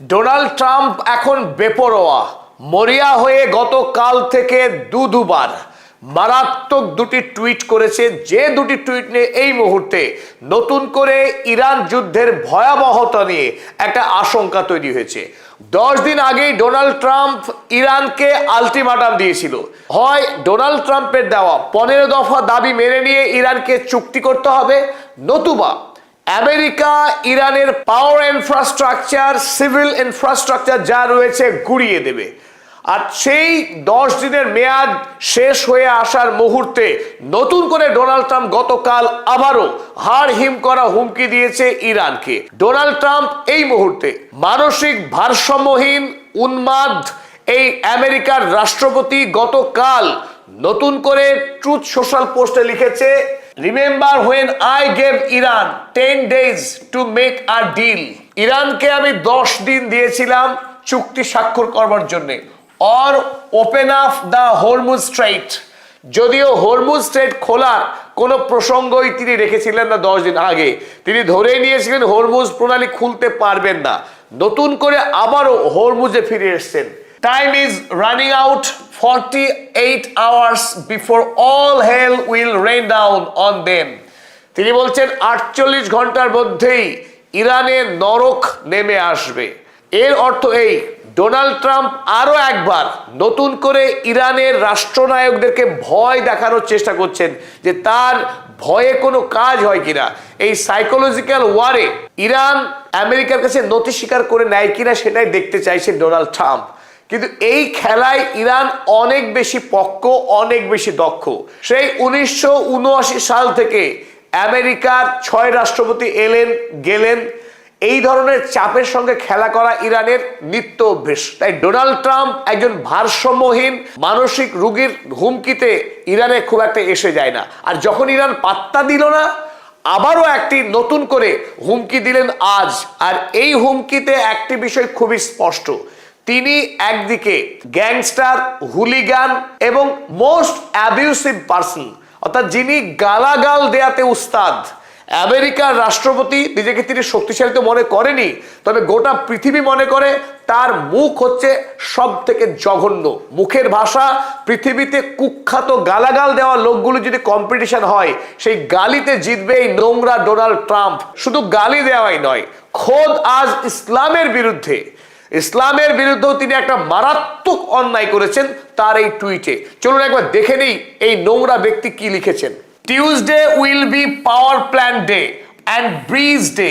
Donald Trump এখন বেপরোয়া মরিয়া হয়ে গতকাল থেকে দুবার মারাত্মক দুটি টুইট করেছে, যে দুটি টুইট নিয়ে এই মুহূর্তে নতুন করে ইরান যুদ্ধের ভয়াবহতা নিয়ে একটা আশঙ্কা তৈরি হয়েছে। 10 দিন আগেই ডোনাল্ড ট্রাম্প ইরানকে আলটিমেটাম দিয়েছিল, হয় ডোনাল্ড ট্রাম্পের দেওয়া 15 দফা দাবি মেনে নিয়ে ইরানকে চুক্তি করতে হবে, নতুবা আমেরিকা ইরানের পাওয়ার ইনফ্রাস্ট্রাকচার, সিভিল ইনফ্রাস্ট্রাকচার যা রয়েছে গুড়িয়ে দেবে। আর সেই 10 দিনের মেয়াদ শেষ হয়ে আসার মুহূর্তে নতুন করে ডোনাল্ড ট্রাম্প গতকাল আবারও হাড় হিম করা হুমকি দিয়েছে ইরানকে। ডোনাল্ড ট্রাম্প এই মুহূর্তে মানসিক ভারসাম্যহীন উন্মাদ এই আমেরিকার রাষ্ট্রপতি গতকাল নতুন করে ট্রুথ সোশ্যাল পোস্টে লিখেছে, remember when I gave Iran 10 days to make a deal. ইরানকে আমি 10 দিন দিয়েছিলাম চুক্তি স্বাক্ষর করবার জন্য, or open up the Hormuz strait. যদিও হরমুজ স্ট্রেইট খোলার কোনো প্রসঙ্গই তিনি রেখেছিলেন না 10 দিন আগে, তিনি ধরেই নিয়েছিলেন হরমুজ প্রণালী খুলতে পারবেন না। নতুন করে আবারও হরমুজে ফিরে এসেছেন। Time is running out 48 hours before all hell will rain down on them. তিনি বলছেন 48 ঘন্টার মধ্যেই ইরানের নরক নেমে আসবে। এর অর্থ এই, ডোনাল্ড ট্রাম্প আরো একবার নতুন করে ইরানের রাষ্ট্রনায়কদেরকে ভয় দেখানোর চেষ্টা করছেন যে তার ভয়ে কোনো কাজ হয় কিনা। এই সাইকোলজিক্যাল ওয়ারে ইরান আমেরিকার কাছে নতি স্বীকার করে নেয় কিনা সেটাই দেখতে চাইছেন ডোনাল্ড ট্রাম্প। কিন্তু এই খেলায় ইরান অনেক বেশি পক্ক, অনেক বেশি দক্ষ। সেই 1979 সাল থেকে আমেরিকার 6 রাষ্ট্রপতি এলেন গেলেন, এই ধরনের চাপের সঙ্গে খেলা করা ইরানের নিত্য অভ্যেস। তাই ডোনাল্ড ট্রাম্প একজন ভারসাম্যহীন মানসিক রোগীর হুমকিতে ইরানে খুব একটা এসে যায় না। আর যখন ইরান পাত্তা দিল না, আবারও একটি নতুন করে হুমকি দিলেন আজ। আর এই হুমকিতে একটি বিষয় খুবই স্পষ্ট, তিনি একদিকে গ্যাংস্টার, হুলিগান এবং মোস্ট অ্যাবিউসিভ পারসন, অর্থাৎ যিনি গালাগাল দেয়াতে উস্তাদ। আমেরিকার রাষ্ট্রপতি নিজেকে তিনি শক্তিশালী তো মনে করেনি, তবে গোটা পৃথিবী মনে করে তার মুখ হচ্ছে সব থেকে জঘন্য মুখের ভাষা। পৃথিবীতে কুখ্যাত গালাগাল দেওয়া লোকগুলো যদি কম্পিটিশন হয়, সেই গালিতে জিতবে এই নোংরা ডোনাল্ড ট্রাম্প। শুধু গালি দেওয়াই নয়, খোদ আজ ইসলামের বিরুদ্ধেও তিনি একটা মারাত্মক অন্যায় করেছেন তার এই টুইটে। চলুন একবার দেখে নেই এই নোংরা ব্যক্তি কি লিখেছেন। Tuesday will be power plant day and bridge day.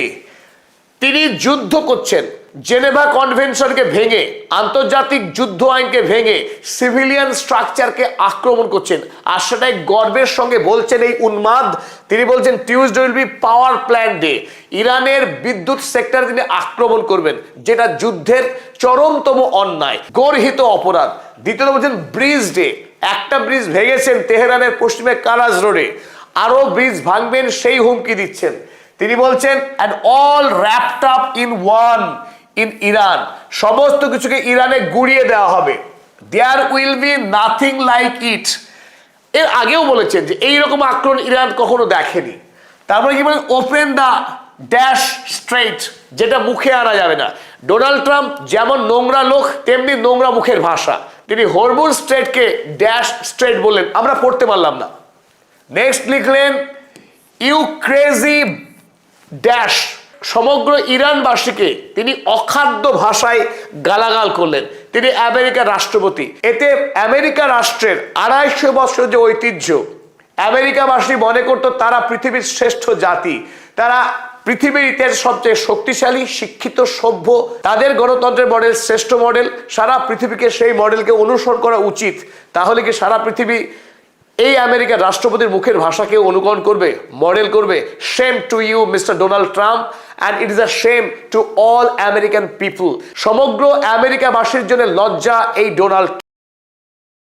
তিনি যুদ্ধ করছেন, জেনেভা কনভেনশনকে ভেঙে, আন্তর্জাতিক যুদ্ধ আইনকে ভেঙে সিভিলিয়ান স্ট্রাকচারকে আক্রমণ করছেন। আর সেটাই গর্বের সঙ্গে বলছেন এই উন্মাদ। তিনি বলছেন Tuesday will be power plant day. ইরানের বিদ্যুৎ সেক্টরে তিনি আক্রমণ করবেন, যেটা যুদ্ধের চরমতম অন্যায়, গর্হিত অপরাধ। দ্বিতীয়ত বলছেন ব্রিজ ডে। একটা ব্রিজ ভেঙেছেন তেহরানের পশ্চিমে কারাজ রোডে, আরো ব্রিজ ভাঙবেন সেই হুমকি দিচ্ছেন। তিনি বলছেন and all wrapped up in one in Iran. সমস্ত কিছুকে ইরানে গুড়িয়ে দেওয়া হবে। there will be nothing like it। এর আগেও বলেছেন যে এইরকম আক্রমণ ইরান কখনো দেখেনি। তারপরে কি বলেন, ওপেন দ্য ড্যাশ স্ট্রেইট, যেটা মুখে আনা যাবে না। ডোনাল্ড ট্রাম্প যেমন নোংরা লোক, তেমনি নোংরা মুখের ভাষা। তিনি হরমুজ স্ট্রেটকে ড্যাশ স্ট্রেট বললেন, আমরা পড়তে পারলাম না। নেক্সট লিখলেন ইউ ক্রেজি ড্যাশ। সমগ্র ইরানবাসীকে তিনি অখাদ্য ভাষায় গালাগাল করলেন। তিনি আমেরিকার রাষ্ট্রপতি। এতে আমেরিকা রাষ্ট্রের 250 বছর যে ঐতিহ্য, আমেরিকাবাসী মনে করতো তারা পৃথিবীর শ্রেষ্ঠ জাতি, তারা পৃথিবীর ইতিহাসে সবচেয়ে শক্তিশালী, শিক্ষিত, সভ্য, তাদের গণতন্ত্রের মডেল শ্রেষ্ঠ মডেল। সারা পৃথিবীকে সেই মডেলকে অনুসরণ করা উচিত। তাহলে কি সারা পৃথিবী এই আমেরিকার রাষ্ট্রপতির মুখের ভাষাকে অনুকরণ করবে, মডেল করবে? Shame to you mister Donald Trump, and it is a shame to all American people. সমগ্র আমেরিকাবাসীর জন্য লজ্জা এই ডোনাল্ড